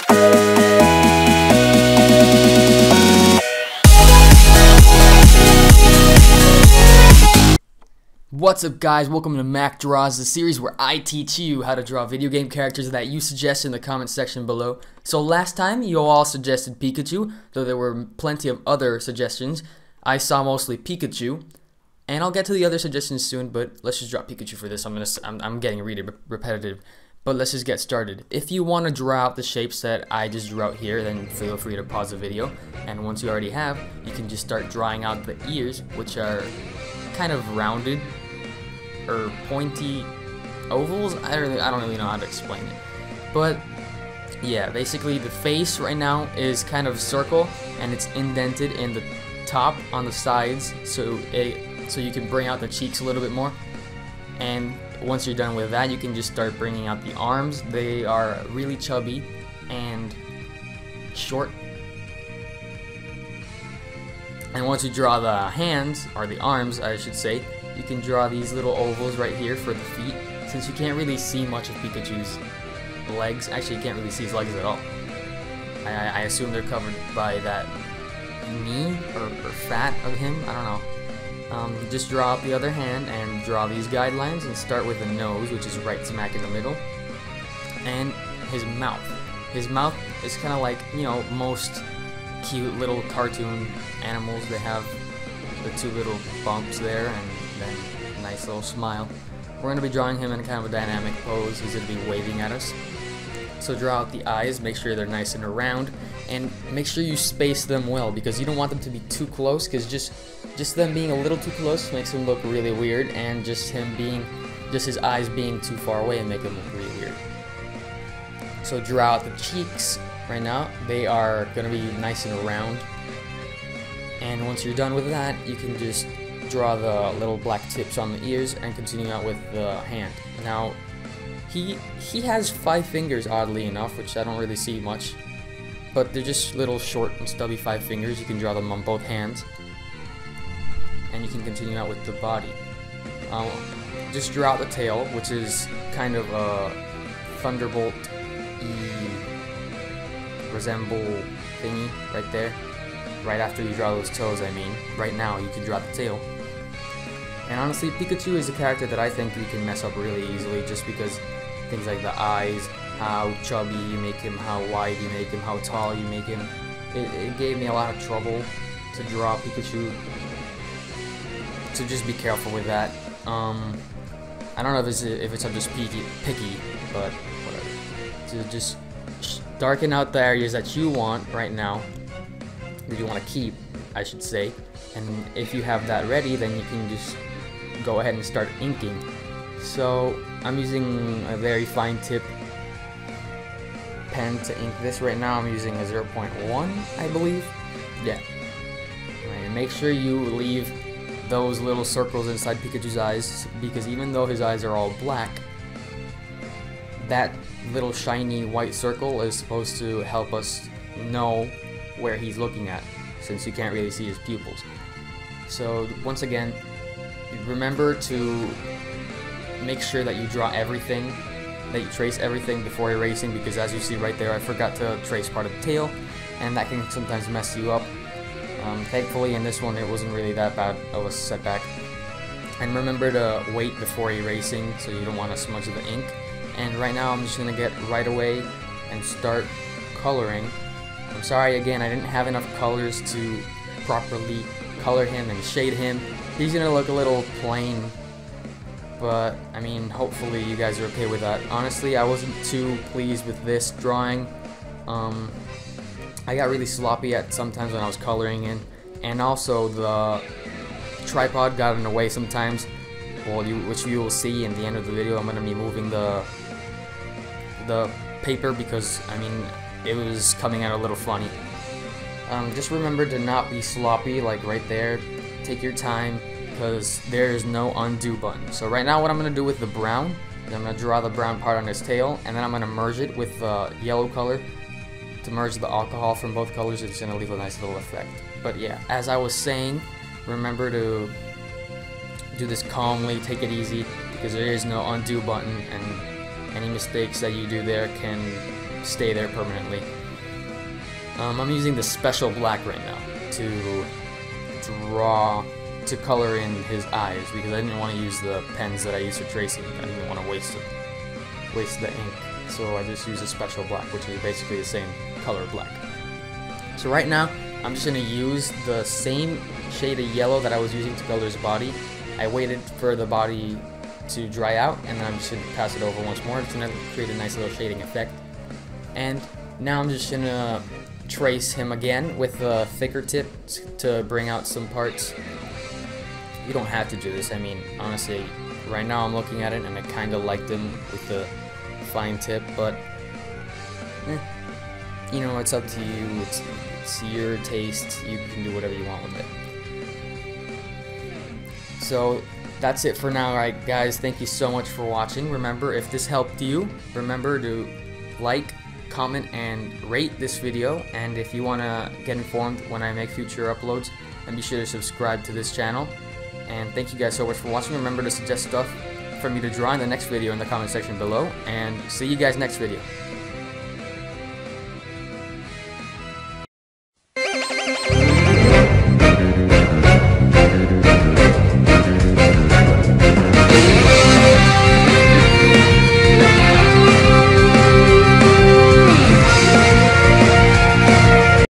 What's up guys, welcome to Mac Draws, the series where I teach you how to draw video game characters that you suggest in the comment section below. So last time you all suggested Pikachu, though there were plenty of other suggestions. I saw mostly Pikachu, and I'll get to the other suggestions soon, but let's just draw Pikachu for this. I'm getting really repetitive, but let's just get started. If you want to draw out the shapes that I just drew out here, then feel free to pause the video, and once you already have, you can just start drawing out the ears, which are kind of rounded or pointy ovals. I don't really know how to explain it, but yeah, basically the face right now is kind of a circle and it's indented in the top on the sides, so you can bring out the cheeks a little bit more. And once you're done with that, you can just start bringing out the arms. They are really chubby and short. And once you draw the hands, or the arms I should say, you can draw these little ovals right here for the feet. Since you can't really see much of Pikachu's legs, actually you can't really see his legs at all. I assume they're covered by that knee or fat of him, I don't know. Just draw out the other hand and draw these guidelines and start with the nose, which is right smack in the middle, and his mouth. His mouth is kind of like, you know, most cute little cartoon animals. They have the two little bumps there and then a nice little smile. We're going to be drawing him in kind of a dynamic pose. He's going to be waving at us. So draw out the eyes, make sure they're nice and round, and make sure you space them well, because you don't want them to be too close, because just them being a little too close makes him look really weird, and just his eyes being too far away and make him look really weird. So draw out the cheeks right now. They are going to be nice and round. And once you're done with that, you can just draw the little black tips on the ears and continue out with the hand. Now, he has 5 fingers, oddly enough, which I don't really see much, but they're just little short and stubby 5 fingers. You can draw them on both hands, and you can continue out with the body. Just draw out the tail, which is kind of a Thunderbolt-y resemble thingy right there. Right after you draw those toes, I mean. Right now, you can draw the tail. And honestly, Pikachu is a character that I think you can mess up really easily, just because things like the eyes, how chubby you make him, how wide you make him, how tall you make him. It gave me a lot of trouble to draw Pikachu, so just be careful with that. I don't know if it's I'm just picky, but whatever. So just darken out the areas that you want right now, that you want to keep, I should say, and if you have that ready, then you can just go ahead and start inking. So I'm using a very fine tip pen to ink this right now. I'm using a 0.1, I believe. Yeah. Right, and make sure you leave those little circles inside Pikachu's eyes, because even though his eyes are all black, that little shiny white circle is supposed to help us know where he's looking at, since you can't really see his pupils. So once again, remember to make sure that you draw everything, that you trace everything before erasing, because as you see right there, I forgot to trace part of the tail, and that can sometimes mess you up. Thankfully in this one it wasn't really that bad of a setback. And remember to wait before erasing, so you don't want to smudge the ink. And right now I'm just going to get right away and start coloring. I'm sorry again, I didn't have enough colors to properly color him and shade him. He's gonna look a little plain, but I mean, hopefully you guys are okay with that. Honestly, I wasn't too pleased with this drawing. I got really sloppy at sometimes when I was coloring in, and also the tripod got in the way sometimes. Well, which you will see in the end of the video. I'm gonna be moving the paper, because I mean, it was coming out a little funny. Just remember to not be sloppy, like right there. Take your time, because there is no undo button. So right now what I'm going to do with the brown, is I'm going to draw the brown part on his tail, and then I'm going to merge it with the yellow color. To merge the alcohol from both colors, it's going to leave a nice little effect. But yeah, as I was saying, remember to do this calmly, take it easy, because there is no undo button, and any mistakes that you do there can stay there permanently. I'm using the special black right now to color in his eyes because I didn't want to use the pens that I use for tracing. I didn't want to waste the ink, so I just use a special black, which is basically the same color black. So right now, I'm just going to use the same shade of yellow that I was using to color his body. I waited for the body to dry out, and then I'm just going to pass it over once more. It's going to create a nice little shading effect. And now I'm just going to trace him again with a thicker tip to bring out some parts. You don't have to do this. I mean, honestly, right now I'm looking at it and I kind of liked him with the fine tip, but you know, it's up to you. It's your taste. You can do whatever you want with it. So that's it for now. Alright guys, thank you so much for watching. Remember, if this helped you, remember to like, comment, and rate this video. And if you want to get informed when I make future uploads, then be sure to subscribe to this channel. And thank you guys so much for watching. Remember to suggest stuff for me to draw in the next video in the comment section below. And see you guys next video.